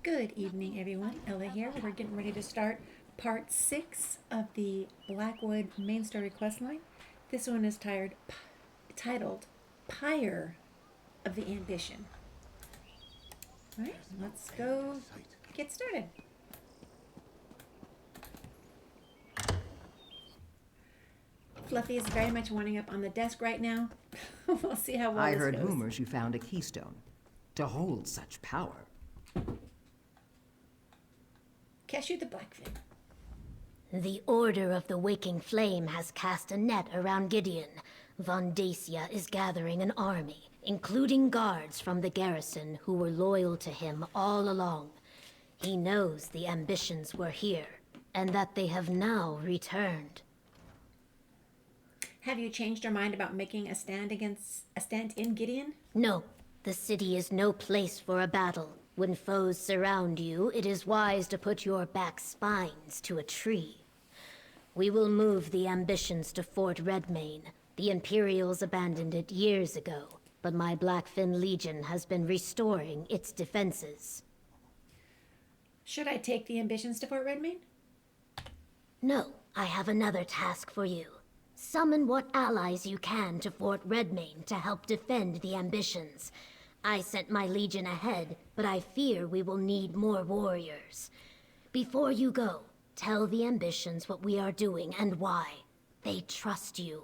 Good evening, everyone. Ella here. We're getting ready to start part 6 of the Blackwood main story questline. This one is titled Pyre of the Ambition. All right, let's go get started. Fluffy is very much winding up on the desk right now. We'll see how well I this heard goes. rumors you found a keystone. To hold such power. Keshu the Blackfin. The Order of the Waking Flame has cast a net around Gideon. Vandacia is gathering an army, including guards from the garrison who were loyal to him all along. He knows the ambitions were here, and that they have now returned. Have you changed your mind about making a stand in Gideon? No, the city is no place for a battle. When foes surround you, it is wise to put your back spines to a tree. We will move the ambitions to Fort Redmane. The Imperials abandoned it years ago, but my Blackfin Legion has been restoring its defenses. Should I take the ambitions to Fort Redmane? No, I have another task for you. Summon what allies you can to Fort Redmane to help defend the ambitions. I sent my legion ahead, but I fear we will need more warriors. Before you go, tell the ambitions what we are doing and why. They trust you.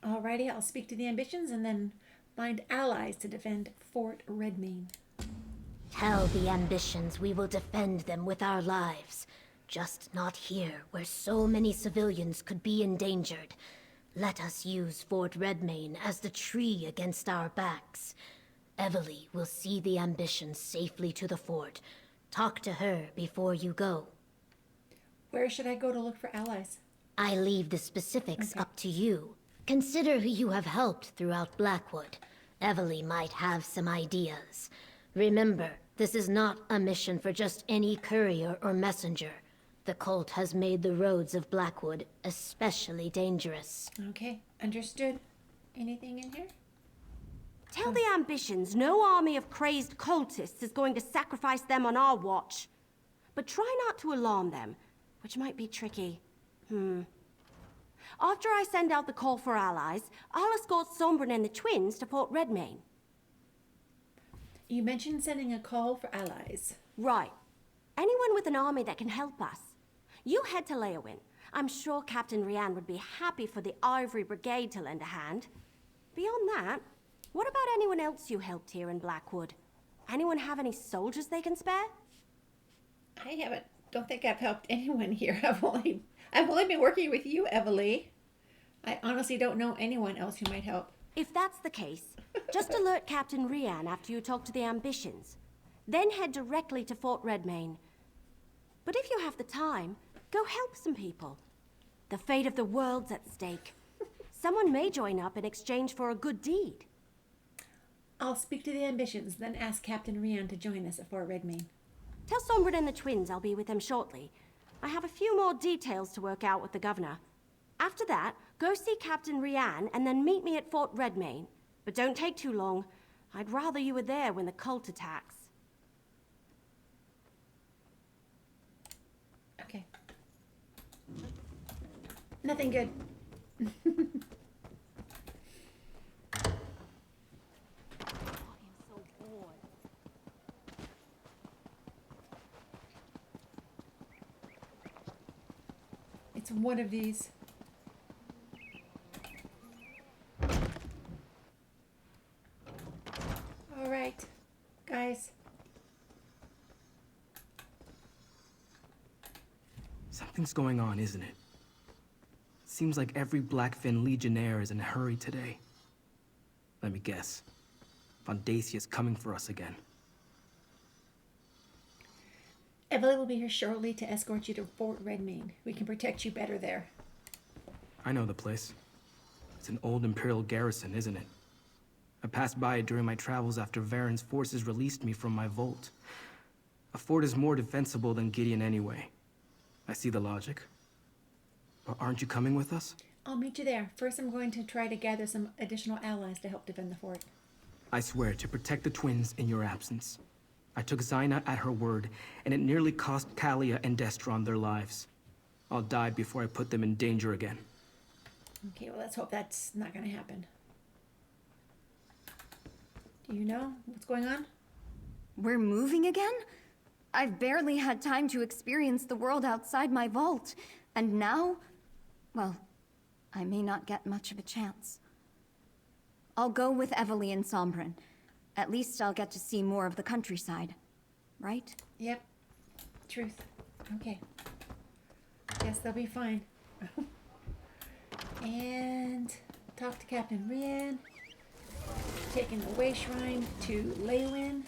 Alrighty, I'll speak to the ambitions and then find allies to defend Fort Redmane. Tell the ambitions we will defend them with our lives. Just not here, where so many civilians could be endangered. Let us use Fort Redmane as the tree against our backs. Eveli will see the ambitions safely to the fort. Talk to her before you go. Where should I go to look for allies? I leave the specifics Okay. up to you. Consider who you have helped throughout Blackwood. Eveli might have some ideas. Remember, this is not a mission for just any courier or messenger. The cult has made the roads of Blackwood especially dangerous. Okay, understood. Anything in here? Tell the ambitions no army of crazed cultists is going to sacrifice them on our watch. But try not to alarm them, which might be tricky. After I send out the call for allies, I'll escort Sombren and the twins to Fort Redmane. You mentioned sending a call for allies. Right. Anyone with an army that can help us. You head to Leowin. I'm sure Captain Rian would be happy for the Ivory Brigade to lend a hand. Beyond that, what about anyone else you helped here in Blackwood? Anyone have any soldiers they can spare? Don't think I've helped anyone here. I've only been working with you, Eveli. I honestly don't know anyone else who might help. If that's the case, just alert Captain Rian after you talk to the ambitions. Then head directly to Fort Redmane. But if you have the time, go help some people. The fate of the world's at stake. Someone may join up in exchange for a good deed. I'll speak to the ambitions, then ask Captain Rian to join us at Fort Redmane. Tell Sombren and the twins I'll be with them shortly. I have a few more details to work out with the governor. After that, go see Captain Rian and then meet me at Fort Redmane. But don't take too long. I'd rather you were there when the cult attacks. Okay. Nothing good. It's one of these. All right, guys. Something's going on, isn't it? Seems like every Blackfin Legionnaire is in a hurry today. Let me guess. Vandacia is coming for us again. Eveli will be here shortly to escort you to Fort Redmane. We can protect you better there. I know the place. It's an old Imperial garrison, isn't it? I passed by it during my travels after Varen's forces released me from my vault. A fort is more defensible than Gideon anyway. I see the logic. But aren't you coming with us? I'll meet you there. First, I'm going to try to gather some additional allies to help defend the fort. I swear to protect the twins in your absence. I took Zaina at her word, and it nearly cost Calia and Destron their lives. I'll die before I put them in danger again. Okay, well, let's hope that's not going to happen. Do you know what's going on? We're moving again? I've barely had time to experience the world outside my vault. And now, well, I may not get much of a chance. I'll go with Eveli and Sombren. At least I'll get to see more of the countryside. Right? Yep. Truth. Okay. Guess they'll be fine. And talk to Captain Rian. Taking the way shrine to Leywin.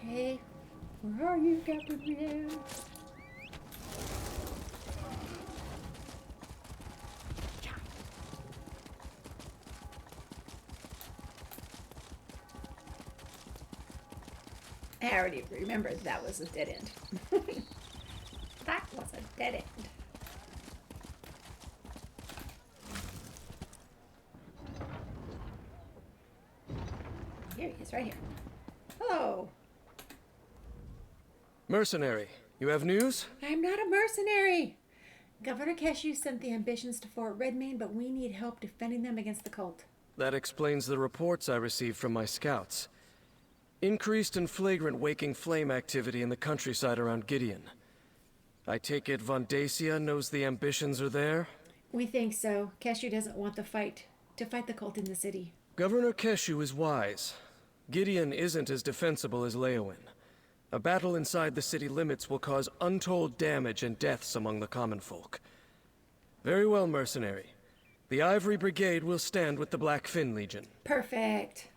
Okay, where are you, Captain Rian? I already remembered that was a dead end. That was a dead end. Here he is, right here. Hello. Mercenary, you have news? I'm not a mercenary. Governor Keshu sent the ambitions to Fort Redmane, but we need help defending them against the cult. That explains the reports I received from my scouts. Increased and flagrant waking flame activity in the countryside around Gideon. I take it Vandacia knows the ambitions are there? We think so. Keshu doesn't want to fight the cult in the city. Governor Keshu is wise. Gideon isn't as defensible as Leywin. A battle inside the city limits will cause untold damage and deaths among the common folk. Very well, mercenary. The Ivory Brigade will stand with the Blackfin Legion. Perfect.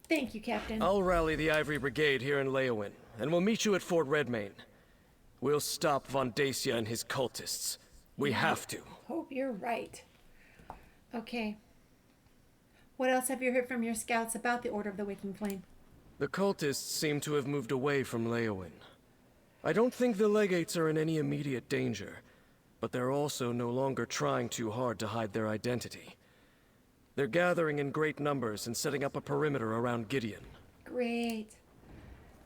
Thank you, Captain. I'll rally the Ivory Brigade here in Leywin, and we'll meet you at Fort Redmane. We'll stop Vandacia and his cultists. We have to. Hope you're right. Okay. What else have you heard from your scouts about the Order of the Waking Flame? The cultists seem to have moved away from Leywin. I don't think the legates are in any immediate danger, but they're also no longer trying too hard to hide their identity. They're gathering in great numbers and setting up a perimeter around Gideon. Great.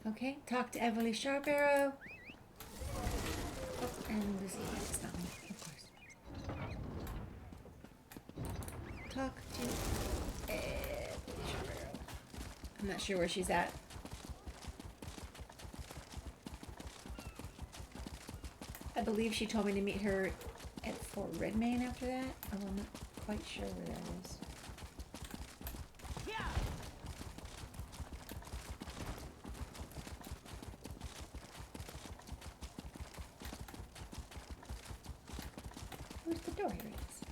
Okay, talk to Eveli Sharbarrow. Oh, and Lucy. It's not me, of course. Talk to Eveli Sharbarrow. I'm not sure where she's at. I believe she told me to meet her at Fort Redmane after that. Oh, I'm not quite sure where that is. Where's the door? Here it is.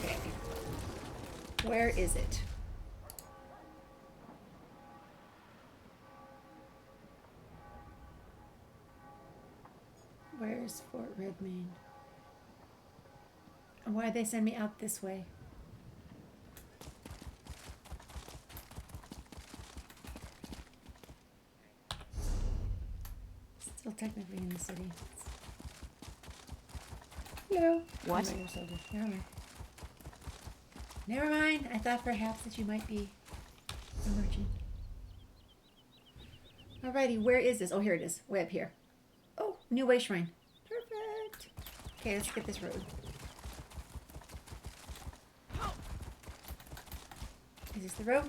Okay. Where is it? Where's Fort Redmane? And why'd they send me out this way? Still technically in the city. Hello. What? Oh, you're so good. Never mind. Never mind. I thought perhaps that you might be a merchant. Alrighty, where is this? Oh, here it is. Way up here. Oh, new way shrine. Perfect. Okay, let's get this road. Is this the road?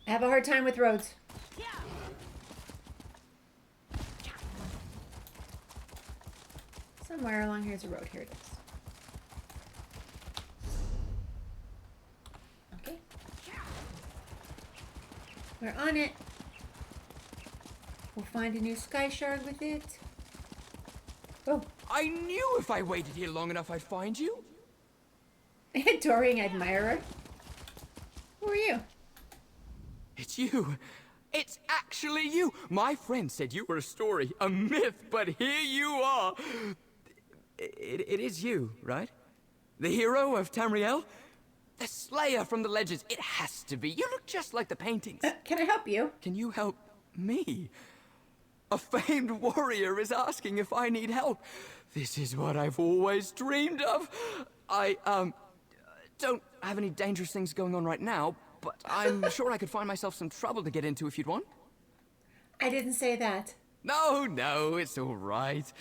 I have a hard time with roads. Somewhere along here is a road. Here it is. Okay. We're on it. We'll find a new sky shard with it. Oh. I knew if I waited here long enough I'd find you. Adoring admirer. Who are you? It's you. It's actually you! My friend said you were a story, a myth, but here you are! It is you, right? The hero of Tamriel? The Slayer from the legends. It has to be. You look just like the paintings. Can I help you? Can you help me? A famed warrior is asking if I need help. This is what I've always dreamed of. I, don't have any dangerous things going on right now, but I'm sure I could find myself some trouble to get into if you'd want. I didn't say that. No, it's all right.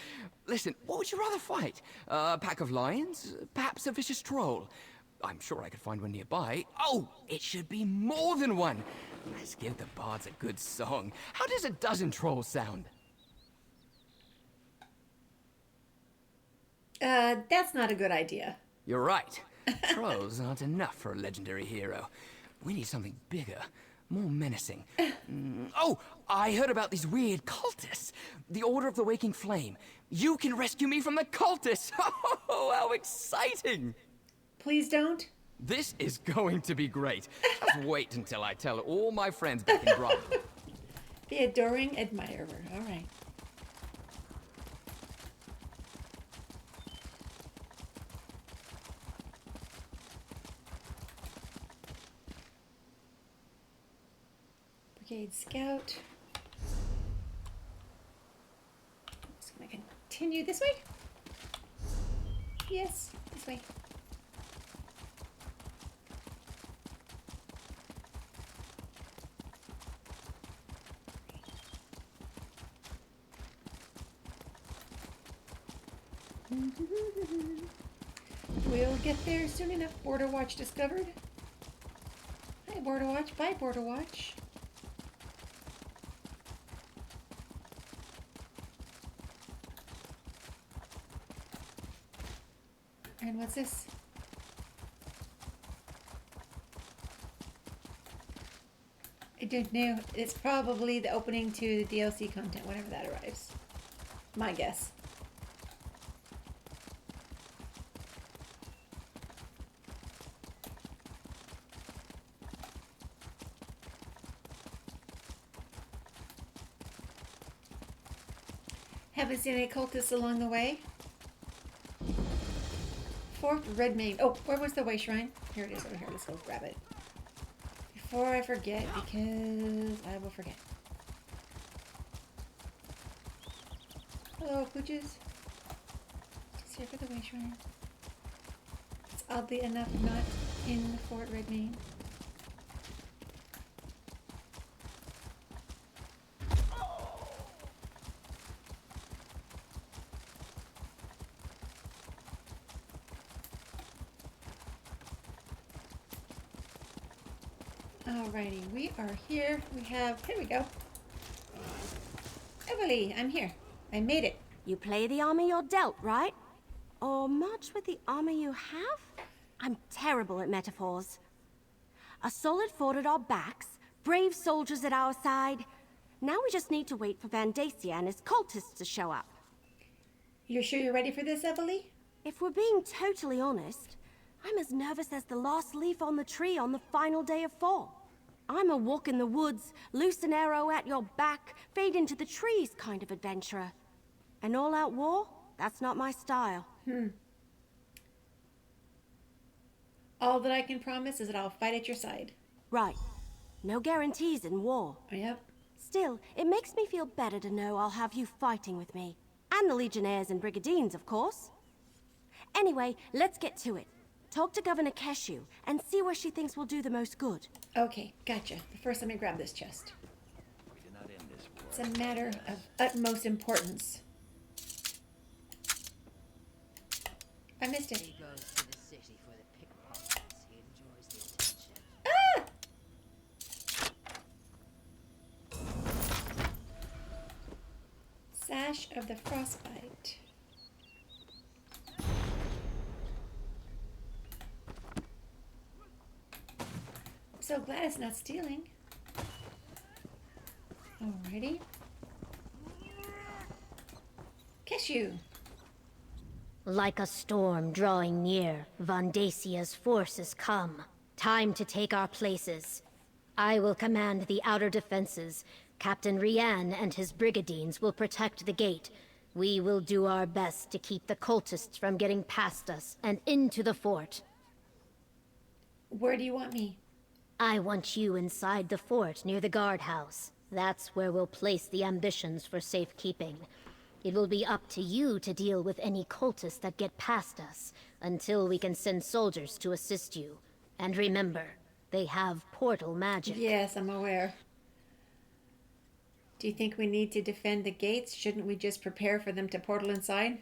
Listen, what would you rather fight? A pack of lions? Perhaps a vicious troll? I'm sure I could find one nearby. Oh, it should be more than one. Let's give the bards a good song. How does a dozen trolls sound? That's not a good idea. You're right. Trolls aren't enough for a legendary hero. We need something bigger, more menacing. Oh, I heard about these weird cultists. The Order of the Waking Flame. You can rescue me from the cultists. Oh, how exciting! Please don't. This is going to be great. Just wait until I tell all my friends back in Drals. The adoring admirer. All right. Brigade Scout. Just gonna continue this way. Yes, this way. We'll get there soon enough. Border Watch discovered. Hi, Border Watch. Bye, Border Watch. And what's this? I don't know. It's probably the opening to the DLC content whenever that arrives. My guess. Haven't seen any cultists along the way. Fort Redmane. Oh, where was the way shrine? Here it is over here. Let's go grab it. Before I forget, because I will forget. Hello, pooches. Just here for the way shrine. It's oddly enough not in Fort Redmane. Alrighty, we are here. Here we go. Eveli, I'm here. I made it. You play the armor you're dealt, right? Or march with the armor you have? I'm terrible at metaphors. A solid fort at our backs, brave soldiers at our side. Now we just need to wait for Vandacia and his cultists to show up. You're sure you're ready for this, Eveli? If we're being totally honest, I'm as nervous as the last leaf on the tree on the final day of fall. I'm a walk in the woods, loose an arrow at your back, fade into the trees kind of adventurer. An all-out war? That's not my style. All that I can promise is that I'll fight at your side. Right. No guarantees in war. Yep. Still, it makes me feel better to know I'll have you fighting with me. And the Legionnaires and Brigandines, of course. Anyway, let's get to it. Talk to Governor Keshu and see where she thinks will do the most good. Okay, gotcha. But first, let me grab this chest. It's a matter of utmost importance. I missed it. He goes to the city for the pickpockets. He enjoys the attention. Ah! Sash of the Frostbite. So glad it's not stealing. Alrighty. Keshu. Like a storm drawing near, Vandacia's forces come. Time to take our places. I will command the outer defenses. Captain Rian and his brigadines will protect the gate. We will do our best to keep the cultists from getting past us and into the fort. Where do you want me? I want you inside the fort near the guardhouse. That's where we'll place the ambitions for safekeeping. It will be up to you to deal with any cultists that get past us, until we can send soldiers to assist you. And remember, they have portal magic. Yes, I'm aware. Do you think we need to defend the gates? Shouldn't we just prepare for them to portal inside?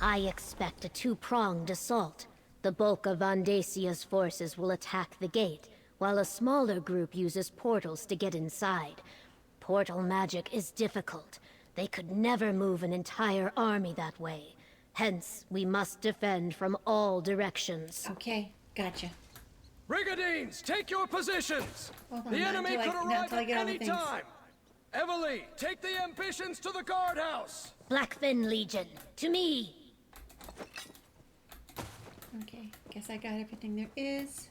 I expect a two-pronged assault. The bulk of Vandacia's forces will attack the gate, while a smaller group uses portals to get inside. Portal magic is difficult. They could never move an entire army that way. Hence, we must defend from all directions. Okay, gotcha. Brigadines, take your positions! Hold on, The not enemy until I- could not arrive until I at get all the any things. time! Eveli, take the ambitions to the guardhouse! Blackfin Legion, to me! Okay, guess I got everything there is.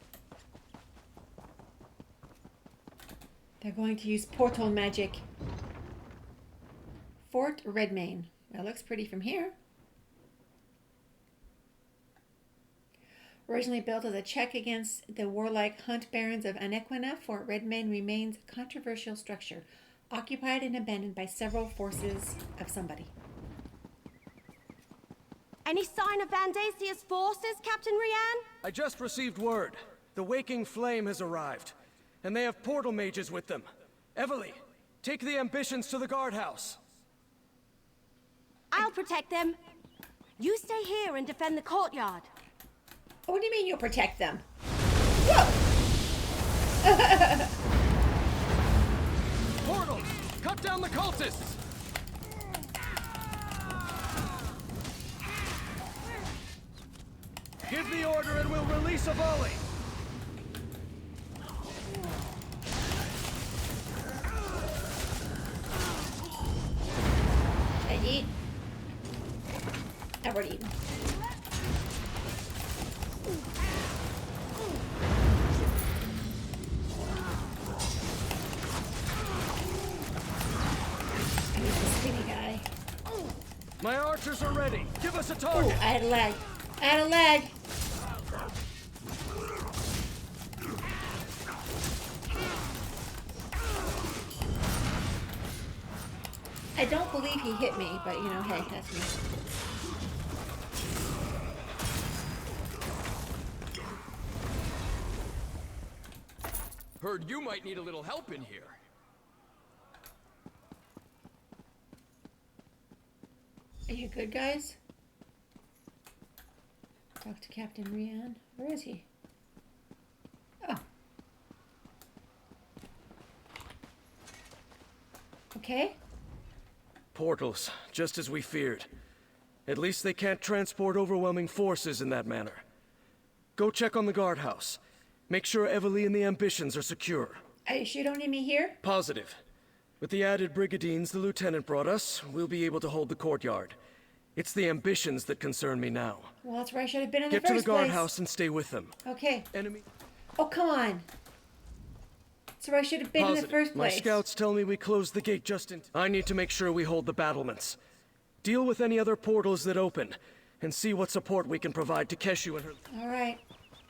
They're going to use portal magic. Fort Redmane. That looks pretty from here. Originally built as a check against the warlike hunt barons of Anequina, Fort Redmane remains a controversial structure, occupied and abandoned by several forces of somebody. Any sign of Vandacia's forces, Captain Rian? I just received word. The Waking Flame has arrived, and they have portal mages with them. Eveli, take the ambitions to the guardhouse. I'll protect them. You stay here and defend the courtyard. What do you mean you'll protect them? Portals! Cut down the cultists! Give the order and we'll release a volley! I eat. I've already eaten. I need the skinny guy. My archers are ready. Give us a Oh, target. I had a lag. I had a lag. I don't believe he hit me, but you know, hey, that's me. Heard you might need a little help in here. Are you good, guys? Talk to Captain Rian. Where is he? Oh. Okay. Portals, just as we feared. At least they can't transport overwhelming forces in that manner. Go check on the guardhouse. Make sure Eveli and the ambitions are secure. Are you sure you don't need me here? Positive. With the added brigadines the lieutenant brought us, we'll be able to hold the courtyard. It's the ambitions that concern me now. Well, that's where I should have been in the Get to first the place. guardhouse and stay with them. Okay. Enemy. Oh, come on. That's where I should have been in the first My place. scouts tell me we closed the gate just in time. I need to make sure we hold the battlements. Deal with any other portals that open, and see what support we can provide to Keshu and her... All right.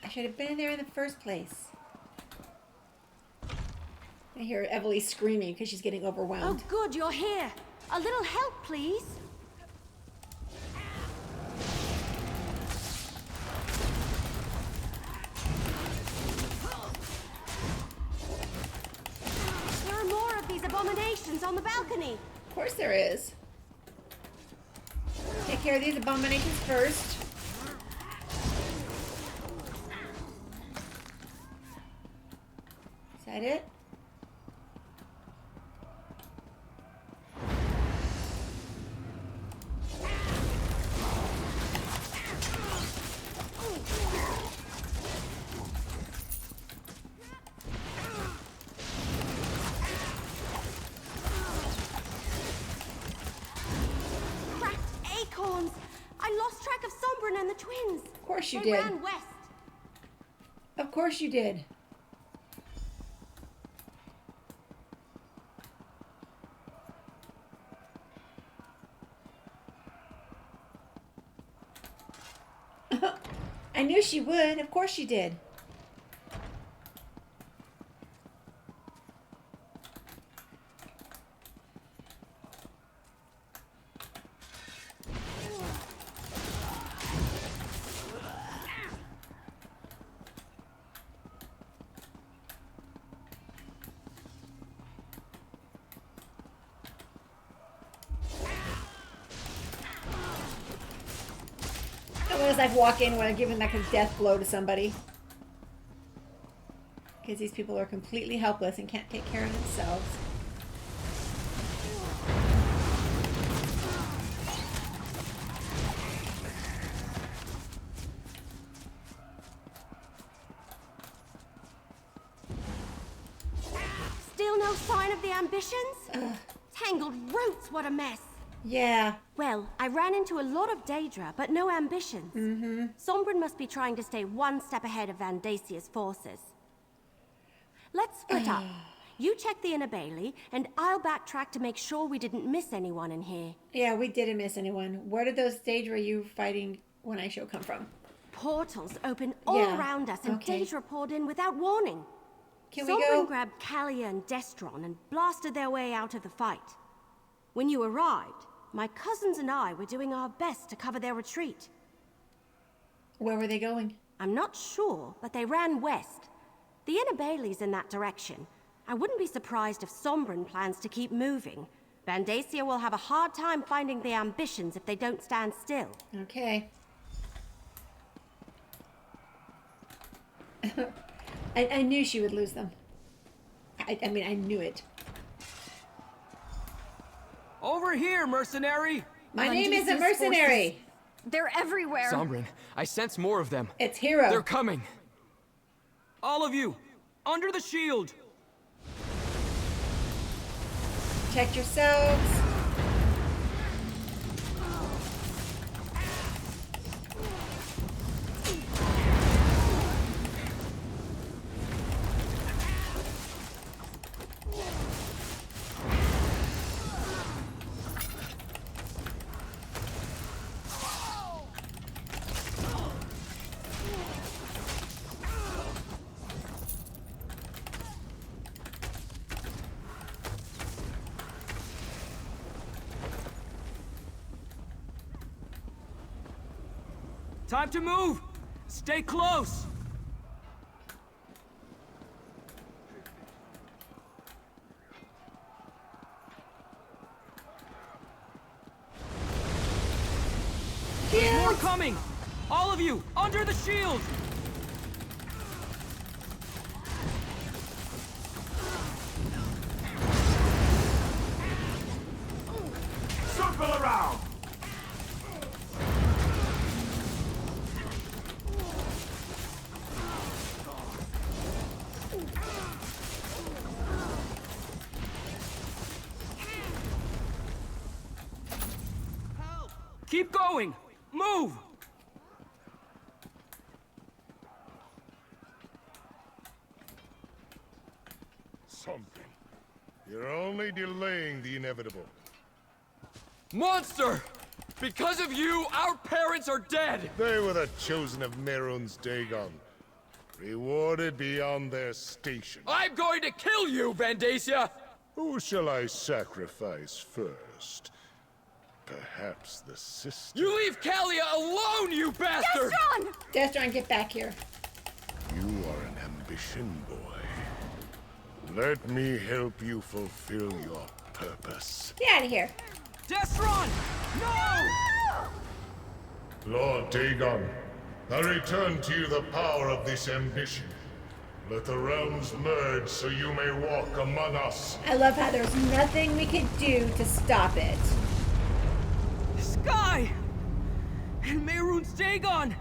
I should have been in there in the first place. I hear Eveli screaming because she's getting Oh, overwhelmed. good, you're here. A little help, please. There are more of these abominations on the balcony. Of course there is. Take care of these abominations first. Is that it? Cracked acorns. I lost track of Sombren and the twins. Of course you They did. ran west. Of course you did. I knew she would. Of course she did. As I walk in when I'm giving like a death blow to somebody. Because these people are completely helpless and can't take care of themselves. Still no sign of the ambitions? Tangled roots, what a mess. Yeah. Well, I ran into a lot of Daedra, but no ambitions. Sombren must be trying to stay one step ahead of Vandacia's forces. Let's split up. You check the inner bailey, and I'll backtrack to make sure we didn't miss anyone in here. Yeah, we didn't miss anyone. Where did those Daedra you fighting when I show come from? Portals open all around us, and Daedra poured in without warning. Can we go? Sombren grabbed Calia and Destron and blasted their way out of the fight. When you arrived, my cousins and I were doing our best to cover their retreat. Where were they going? I'm not sure, but they ran west. The inner bailey's in that direction. I wouldn't be surprised if Sombren plans to keep moving. Vandacia will have a hard time finding the ambitions if they don't stand still. Okay. I knew she would lose them. I mean, I knew it. Over here, mercenary! My name is a mercenary! They're everywhere! Sombren, I sense more of them. It's Hero. They're coming! All of you, under the shield! Protect yourselves. Time to move! Stay close! More coming! All of you, under the shield! Circle around! Keep going! Move! Something. You're only delaying the inevitable. Monster! Because of you, our parents are dead! They were the chosen of Mehrunes Dagon. Rewarded beyond their station. I'm going to kill you, Vandacia! Who shall I sacrifice first? Perhaps the sister? You leave Calia alone, you bastard! Destron! Destron, get back here. You are an ambition boy. Let me help you fulfill your purpose. Get out of here. Destron! No! Lord Dagon, I return to you the power of this ambition. Let the realms merge so you may walk among us. I love how there's nothing we could do to stop it. Sky! And Mehrunes Dagon!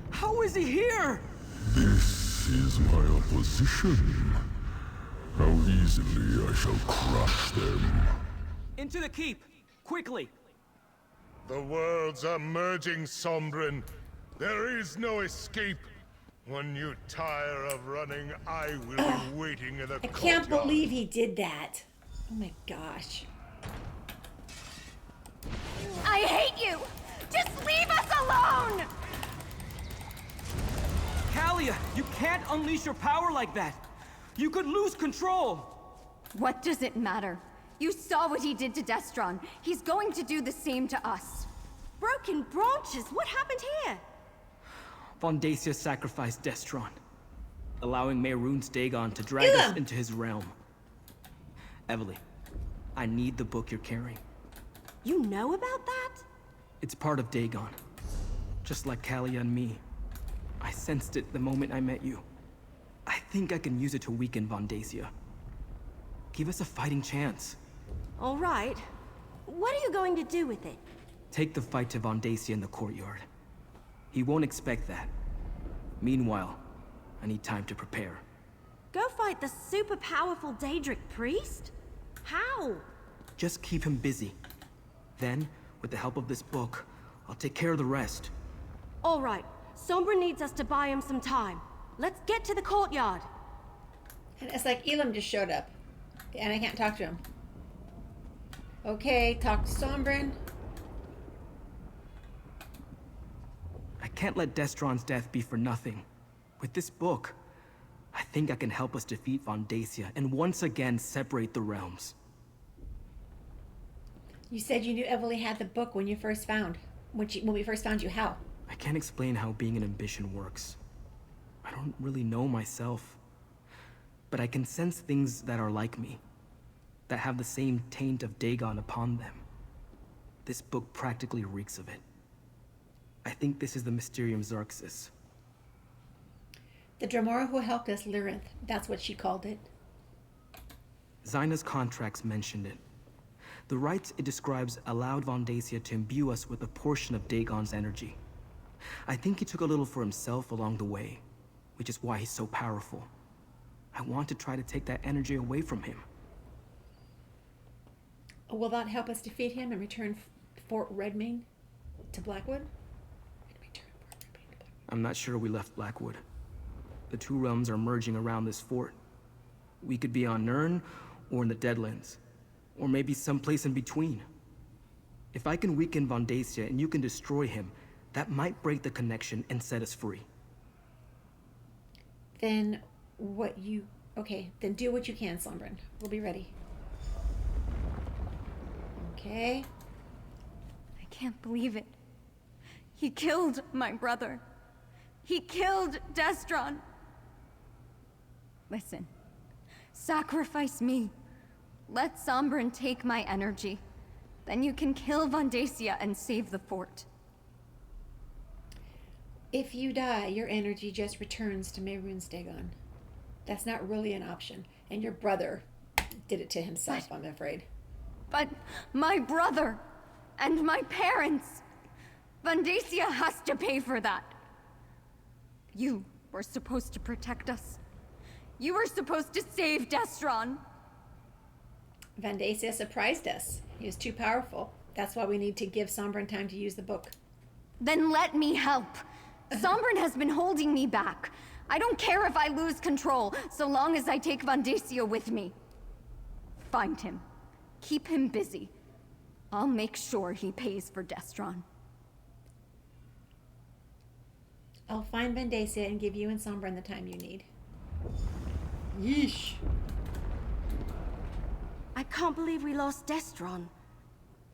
How is he here? This is my opposition. How easily I shall crush them. Into the keep! Quickly! The worlds are merging, Sombren. There is no escape. When you tire of running, I will be waiting in the I can't courtyard. believe he did that. Oh my gosh. I hate you! Just leave us alone! unleash your power like that. You could lose control. What does it matter? You saw what he did to Destron. He's going to do the same to us. Broken branches? What happened here? Vandacia sacrificed Destron, allowing Mehrunes Dagon to drag us into his realm. Eveli, I need the book you're carrying. You know about that? It's part of Dagon. Just like Calia and me. I sensed it the moment I met you. I think I can use it to weaken Vandacia. Give us a fighting chance. All right. What are you going to do with it? Take the fight to Vandacia in the courtyard. He won't expect that. Meanwhile, I need time to prepare. Go fight the super powerful Daedric priest? How? Just keep him busy. Then, with the help of this book, I'll take care of the rest. All right. Sombren needs us to buy him some time. Let's get to the courtyard. And it's like Elam just showed up. And I can't talk to him. Okay, talk to Sombren. I can't let Destron's death be for nothing. With this book, I think I can help us defeat Vandacia and once again separate the realms. You said you knew Eveli had the book when you first found. When we first found you. How? I can't explain how being an ambition works. I don't really know myself. But I can sense things that are like me. That have the same taint of Dagon upon them. This book practically reeks of it. I think this is the Mysterium Xerxes. The Dremora who helped us, Lyrinth. That's what she called it. Zaina's contracts mentioned it. The rites it describes allowed Vandacia to imbue us with a portion of Dagon's energy. I think he took a little for himself along the way, which is why he's so powerful. I want to try to take that energy away from him. Will that help us defeat him and return Fort Redmane to Blackwood? I'm not sure we left Blackwood. The two realms are merging around this fort. We could be on Nirn, or in the Deadlands. Or maybe someplace in between. If I can weaken Vandacia and you can destroy him, that might break the connection and set us free. Then then do what you can, Sombren. We'll be ready. Okay. I can't believe it. He killed my brother. He killed Destron. Listen. Sacrifice me. Let Sombren take my energy. Then you can kill Vandacia and save the fort. If you die, your energy just returns to Mehrunes Dagon. That's not really an option. And your brother did it to himself, I'm afraid. But my brother and my parents, Vandacia has to pay for that. You were supposed to protect us. You were supposed to save Destron. Vandacia surprised us. He was too powerful. That's why we need to give Sombren time to use the book. Then let me help. Sombren has been holding me back. I don't care if I lose control, so long as I take Vandacia with me. Find him. Keep him busy. I'll make sure he pays for Destron. I'll find Vandacia and give you and Sombren the time you need. Yeesh. I can't believe we lost Destron.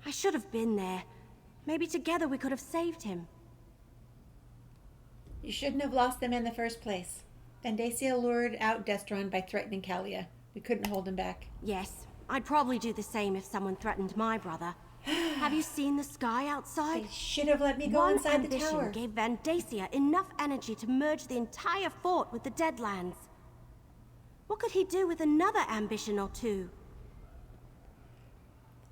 I should have been there. Maybe together we could have saved him. You shouldn't have lost them in the first place. Vandacia lured out Destron by threatening Calia. We couldn't hold him back. Yes, I'd probably do the same if someone threatened my brother. Have you seen the sky outside? They should have let me go inside the tower. One ambition gave Vandacia enough energy to merge the entire fort with the Deadlands. What could he do with another ambition or two?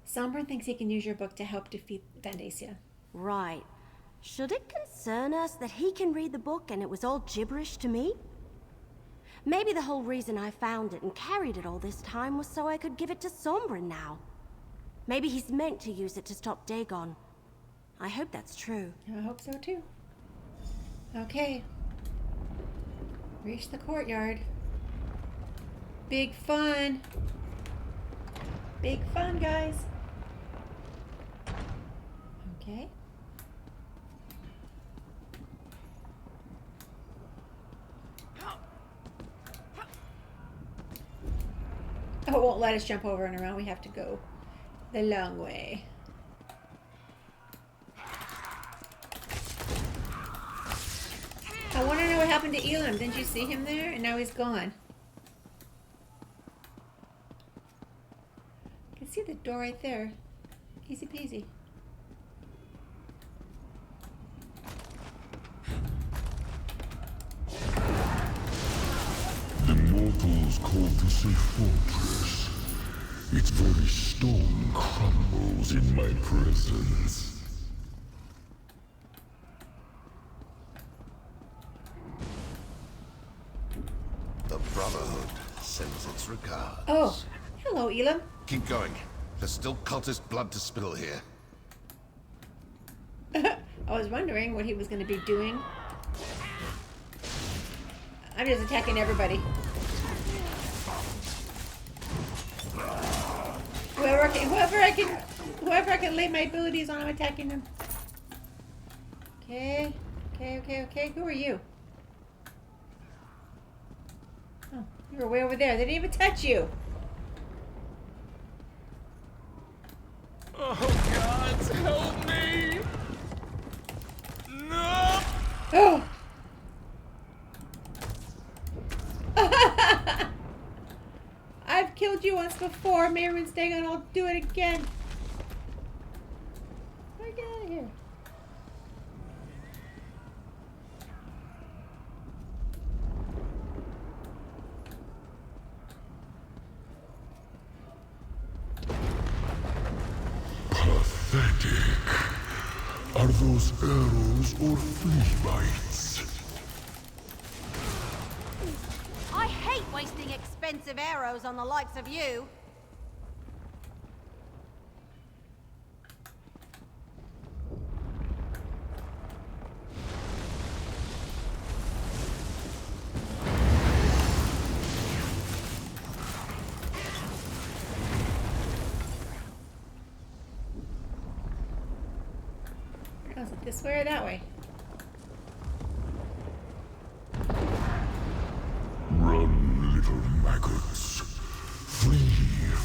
Sombren thinks he can use your book to help defeat Vandacia. Right. Should it concern us that he can read the book and it was all gibberish to me? Maybe the whole reason I found it and carried it all this time was so I could give it to Sombren now. Maybe he's meant to use it to stop Dagon. I hope that's true. I hope so too. Okay. Reach the courtyard. Big fun. Big fun, guys. Okay. Oh, it won't let us jump over and around. We have to go the long way. I want to know what happened to Elam. Didn't you see him there? And now he's gone. I can see the door right there. Easy peasy. The mortals call this a fortress. Its very stone crumbles in my presence. The Brotherhood sends its regards. Oh, hello, Elam. Keep going. There's still cultist blood to spill here. I was wondering what he was going to be doing. I'm just attacking everybody. Whoever I can lay my abilities on, I'm attacking them. Okay. Who are you? Oh, you were way over there. They didn't even touch you. Oh, gods, help me! No! Oh! I've killed you once before, Mehrunes, Dagon. I'll do it again. Get out of here. Pathetic. Are those arrows or flea bites? I hate wasting expensive arrows on the likes of you. Was it this way or that way? Run, little maggots. Flee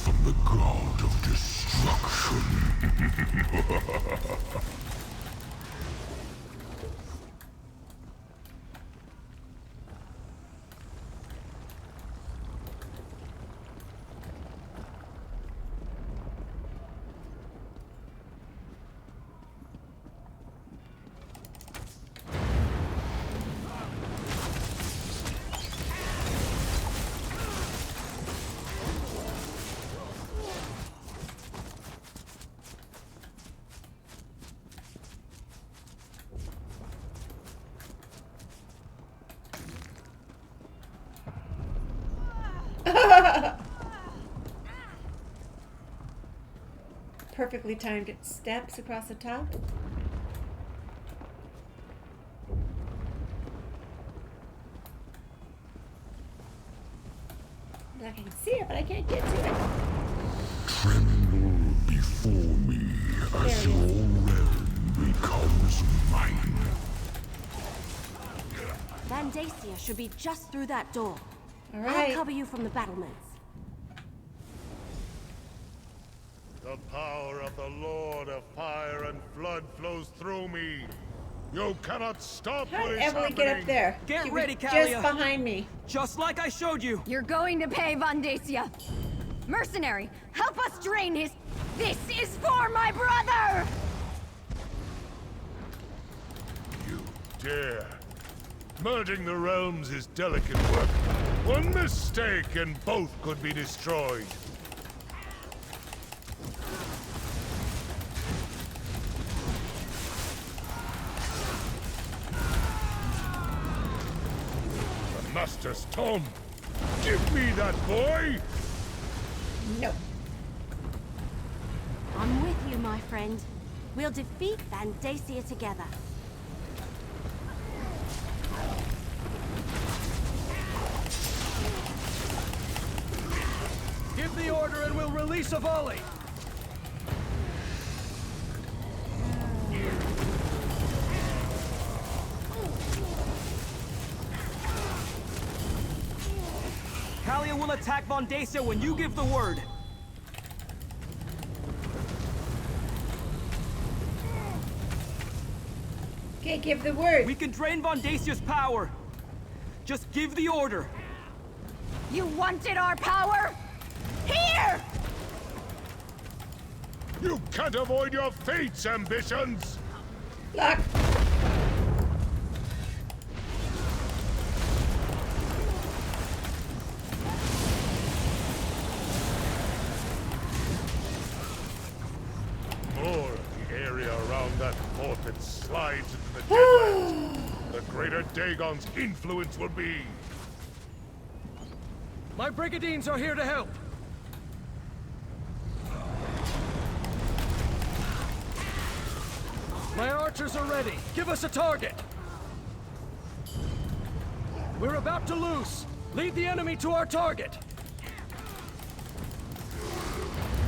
from the god of destruction. Perfectly timed steps across the top. I can see it, but I can't get to it. Tremble before me as your realm becomes mine. Vandacia should be just through that door. All right. I'll cover you from the battlements. The power of the Lord of Fire and Flood flows through me. You cannot stop How what did is Eveli happening. get up there? Get She ready, was Calia. just behind me. Just like I showed you. You're going to pay, Vandacia. Mercenary, help us drain his... This is for my brother! You dare. Merging the realms is delicate work. One mistake and both could be destroyed. The Master's Tome. Give me that boy! No. I'm with you, my friend. We'll defeat Vandacia together. Give the order and we'll release Eveli. Calia will attack Vandacia when you give the word. Okay, give the word. We can drain Vandacia's power. Just give the order. You wanted our power? Here! You can't avoid your fate's ambitions! Lock. More of the area around that fort that slides into the Deadlands, the greater Dagon's influence will be. My brigadines are here to help. My archers are ready. Give us a target. We're about to lose. Lead the enemy to our target.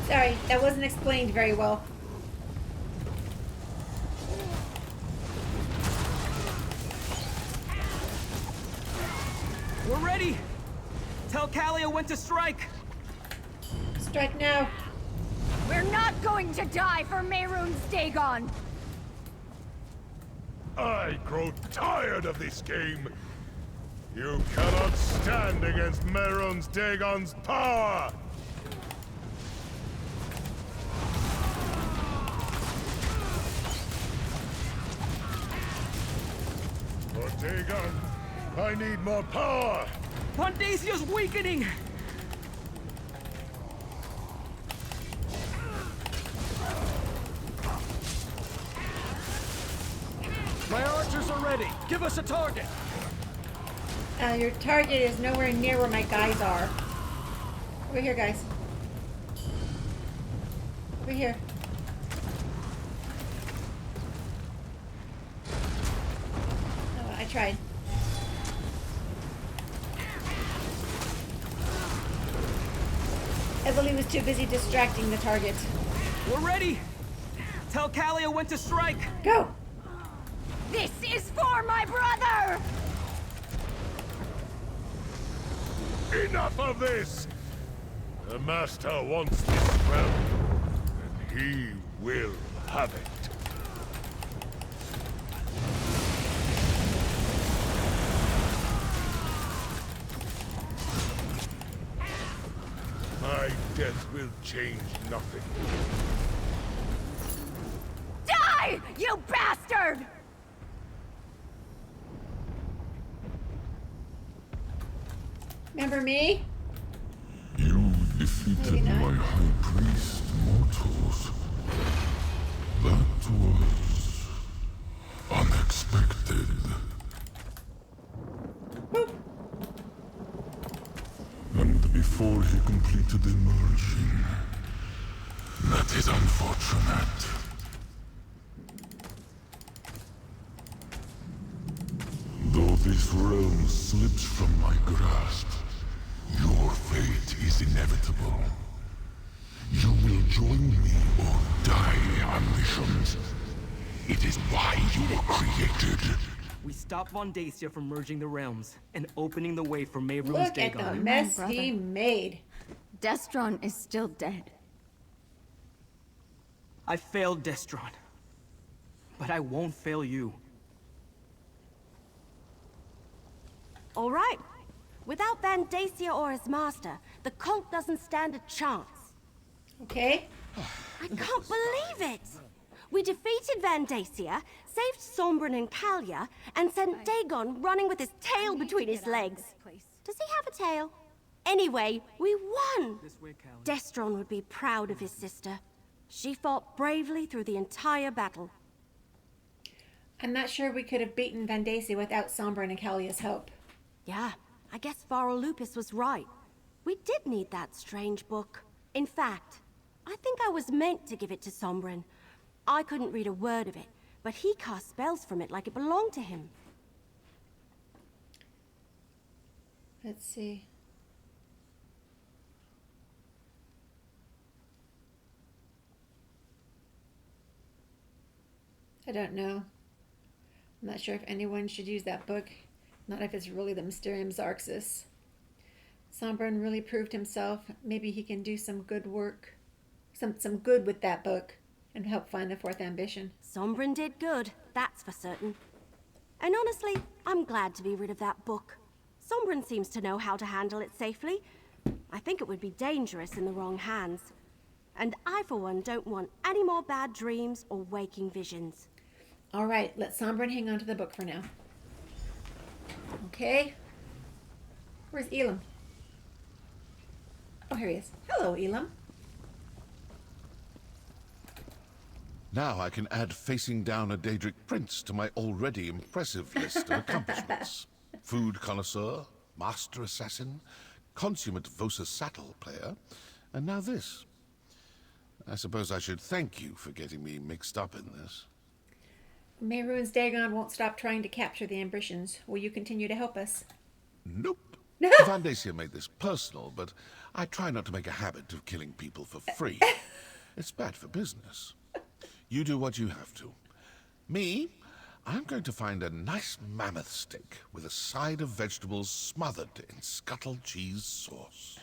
Sorry, that wasn't explained very well. We're ready. Tell Calia when to strike. Strike now. We're not going to die for Mehrunes Dagon! I grow tired of this game. You cannot stand against Mehrunes Dagon's power! For Dagon, I need more power! Vandacia's weakening! My archers are ready. Give us a target. Your target is nowhere near where my guys are. Over here, guys. Over here. Oh, I tried. Eveli was too busy distracting the target. We're ready. Tell Calia when to strike. Go! This is for my brother! Enough of this! The Master wants this realm, and he will have it. My death will change nothing. Die, you bastard! Remember me? You defeated Maybe not. my high priest, mortals. That was unexpected. And before he completed emerging, that is unfortunate. Though this realm slips from my grasp, your fate is inevitable. You will join me or die, ambitions. It is why you were created. We stop Vandacia from merging the realms and opening the way for Mehrunes Look at Dagon. the mess brother. he made. Destron is still dead. I failed Destron, but I won't fail you. All right. Without Vandacia or his master, the cult doesn't stand a chance. Okay? I can't believe it! We defeated Vandacia, saved Sombren and Calia, and sent Dagon running with his tail between his legs. Does he have a tail? Anyway, we won! This way, Calia. Destron would be proud of his sister. She fought bravely through the entire battle. I'm not sure we could have beaten Vandacia without Sombren and Calia's help. Yeah, I guess Varro Lupus was right. We did need that strange book. In fact, I think I was meant to give it to Sombren. I couldn't read a word of it, but he cast spells from it like it belonged to him. Let's see. I don't know. I'm not sure if anyone should use that book. Not if it's really the Mysterium Xarxus. Sombren really proved himself. Maybe he can do some good work, some good with that book, and help find the fourth ambition. Sombren did good, that's for certain. And honestly, I'm glad to be rid of that book. Sombren seems to know how to handle it safely. I think it would be dangerous in the wrong hands. And I, for one, don't want any more bad dreams or waking visions. All right, let Sombren hang on to the book for now. Okay. Where's Elam? Oh, here he is. Hello, Elam. Now I can add facing down a Daedric prince to my already impressive list of accomplishments. Food connoisseur, master assassin, consummate Vosa Saddle player, and now this. I suppose I should thank you for getting me mixed up in this. Mehrunes Dagon won't stop trying to capture the ambitions. Will you continue to help us? Nope. Vandacia made this personal, but I try not to make a habit of killing people for free. It's bad for business. You do what you have to. Me, I'm going to find a nice mammoth steak with a side of vegetables smothered in scuttled cheese sauce.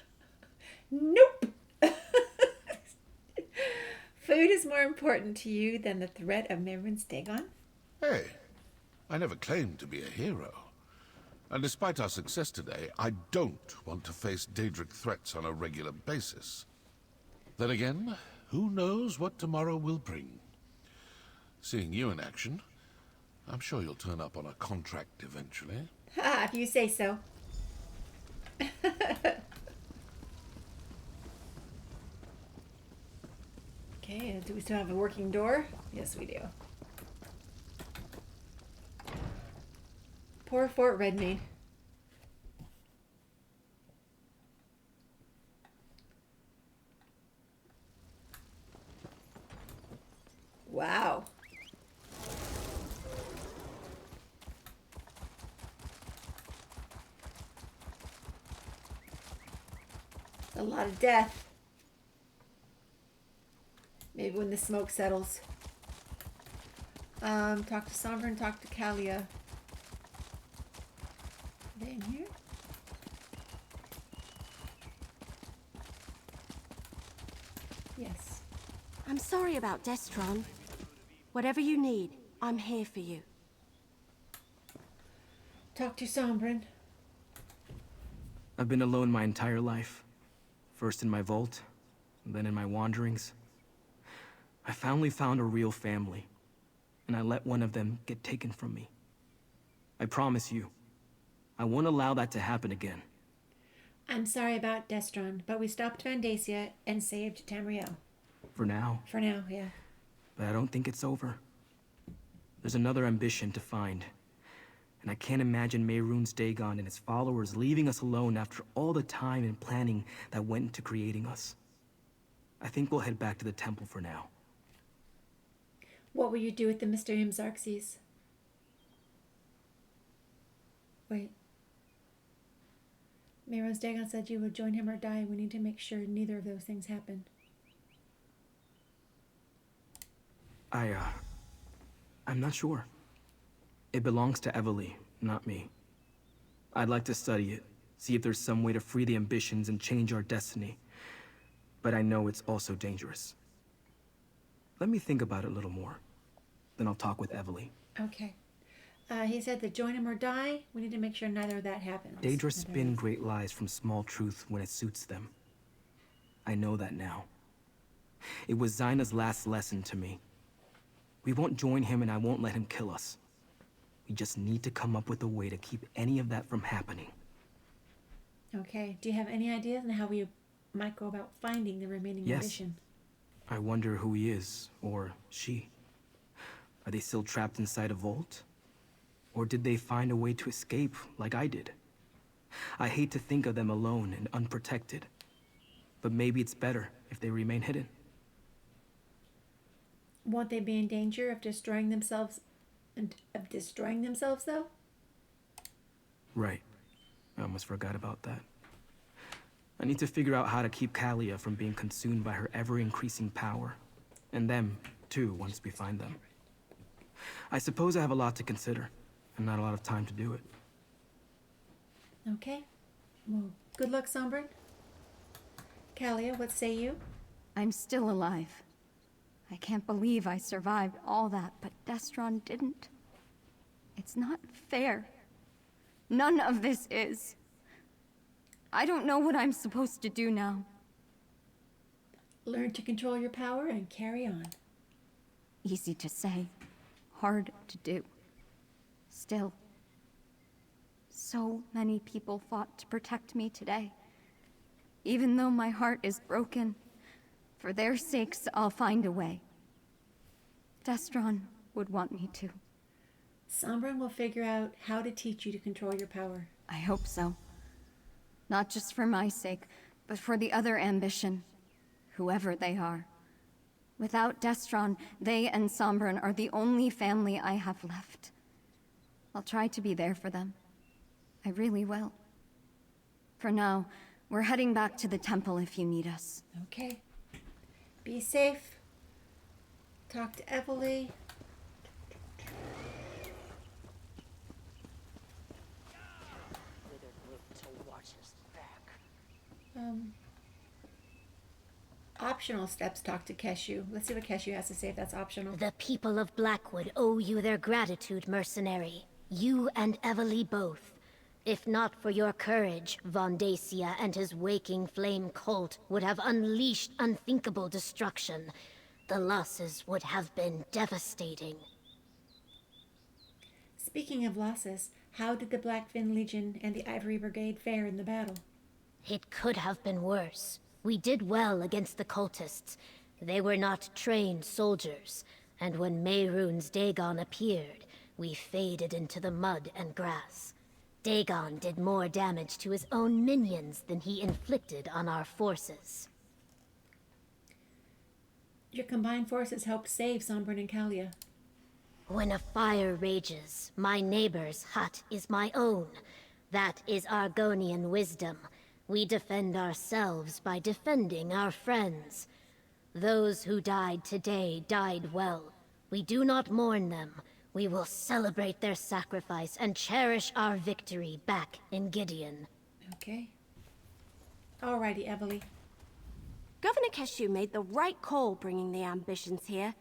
Nope. Food is more important to you than the threat of Mehrunes Dagon? Hey, I never claimed to be a hero. And despite our success today, I don't want to face Daedric threats on a regular basis. Then again, who knows what tomorrow will bring? Seeing you in action, I'm sure you'll turn up on a contract eventually. Ha, if you say so. Okay, do we still have a working door? Yes, we do. Poor Fort Redmane. Wow. A lot of death. Maybe when the smoke settles. Talk to Sombren, talk to Calia. Are they in here? Yes. I'm sorry about Destron. Whatever you need, I'm here for you. Talk to Sombren. I've been alone my entire life. First in my vault, then in my wanderings. I finally found a real family, and I let one of them get taken from me. I promise you, I won't allow that to happen again. I'm sorry about Destron, but we stopped Vandacia and saved Tamriel. For now. For now, yeah. But I don't think it's over. There's another ambition to find. And I can't imagine Mehrunes Dagon and his followers leaving us alone after all the time and planning that went into creating us. I think we'll head back to the temple for now. What will you do with the Mysterium Xerxes? Wait. Mehrunes Dagon said you would join him or die. We need to make sure neither of those things happen. I'm not sure. It belongs to Eveli, not me. I'd like to study it, see if there's some way to free the ambitions and change our destiny. But I know it's also dangerous. Let me think about it a little more. Then I'll talk with Eveli. Okay. He said that join him or die. We need to make sure neither of that happens. Daedra spin great lies from small truth when it suits them. I know that now. It was Zaina's last lesson to me. We won't join him and I won't let him kill us. We just need to come up with a way to keep any of that from happening. Okay. Do you have any ideas on how we might go about finding the remaining ambition? I wonder who he is, or she. Are they still trapped inside a vault? Or did they find a way to escape, like I did? I hate to think of them alone and unprotected. But maybe it's better if they remain hidden. Won't they be in danger of destroying themselves? Though? Right. I almost forgot about that. I need to figure out how to keep Calia from being consumed by her ever-increasing power. And them, too, once we find them. I suppose I have a lot to consider, and not a lot of time to do it. Okay. We'll Good luck, Sombren. Calia, what say you? I'm still alive. I can't believe I survived all that, but Destron didn't. It's not fair. None of this is. I don't know what I'm supposed to do now. Learn to control your power and carry on. Easy to say, hard to do. Still, so many people fought to protect me today. Even though my heart is broken, for their sakes, I'll find a way. Destron would want me to. Sombren will figure out how to teach you to control your power. I hope so. Not just for my sake, but for the other ambition, whoever they are. Without Destron, they and Sombren are the only family I have left. I'll try to be there for them. I really will. For now, we're heading back to the temple if you need us. Okay. Be safe. Talk to Eveli. Optional steps, talk to Keshu. Let's see what Keshu has to say if that's optional. The people of Blackwood owe you their gratitude, mercenary. You and Eveli both. If not for your courage, Vandacia and his waking flame cult would have unleashed unthinkable destruction. The losses would have been devastating. Speaking of losses, how did the Blackfin Legion and the Ivory Brigade fare in the battle? It could have been worse. We did well against the cultists. They were not trained soldiers, and when Mehrunes Dagon appeared, we faded into the mud and grass. Dagon did more damage to his own minions than he inflicted on our forces. Your combined forces helped save Sombren and Calia. When a fire rages, my neighbor's hut is my own. That is Argonian wisdom. We defend ourselves by defending our friends. Those who died today died well. We do not mourn them. We will celebrate their sacrifice and cherish our victory back in Gideon. Okay. Alrighty, Eveli. Governor Keshu made the right call bringing the ambitions here.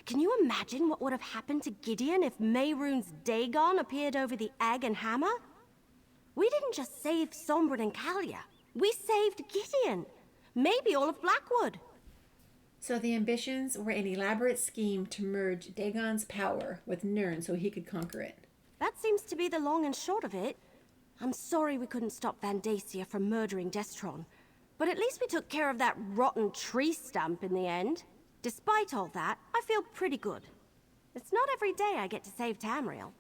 Can you imagine what would have happened to Gideon if Mehrunes Dagon appeared over the egg and hammer? We didn't just save Sombren and Calia. We saved Gideon. Maybe all of Blackwood. So the ambitions were an elaborate scheme to merge Dagon's power with Nirn so he could conquer it. That seems to be the long and short of it. I'm sorry we couldn't stop Vandacia from murdering Destron, but at least we took care of that rotten tree stump in the end. Despite all that, I feel pretty good. It's not every day I get to save Tamriel.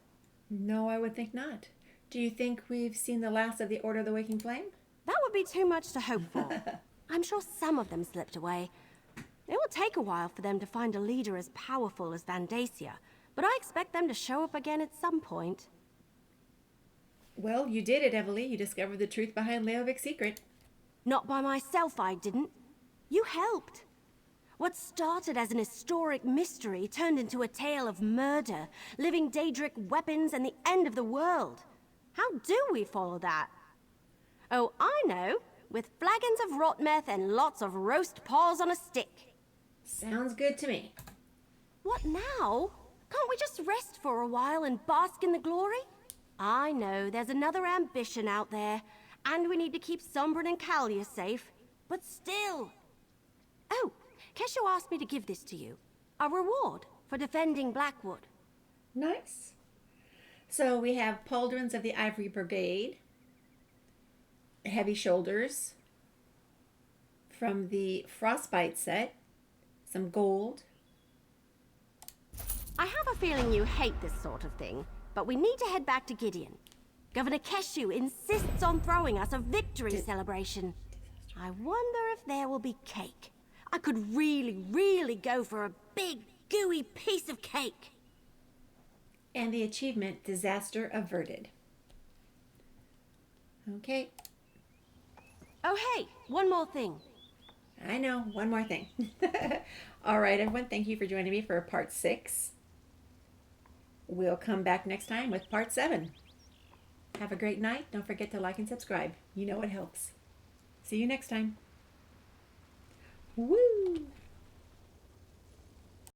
No, I would think not. Do you think we've seen the last of the Order of the Waking Flame? That would be too much to hope for. I'm sure some of them slipped away. It will take a while for them to find a leader as powerful as Vandacia, but I expect them to show up again at some point. Well, you did it, Eveli. You discovered the truth behind Leovic's secret. Not by myself, I didn't. You helped. What started as an historic mystery turned into a tale of murder, living Daedric weapons, and the end of the world. How do we follow that? Oh, I know. With flagons of rot meth and lots of roast paws on a stick. Sounds good to me. What now? Can't we just rest for a while and bask in the glory? I know there's another ambition out there, and we need to keep Sombren and Calia safe, but still. Oh, Keshu asked me to give this to you. A reward for defending Blackwood. Nice. So we have pauldrons of the Ivory Brigade, heavy shoulders from the Frostbite set, some gold. I have a feeling you hate this sort of thing, but we need to head back to Gideon. Governor Keshu insists on throwing us a victory celebration. I wonder if there will be cake. I could really go for a big, gooey piece of cake. And the achievement, Disaster Averted. Okay. Oh, hey, one more thing. I know, one more thing. All right, everyone, thank you for joining me for part 6. We'll come back next time with part 7. Have a great night. Don't forget to like and subscribe. You know it helps. See you next time. Woo!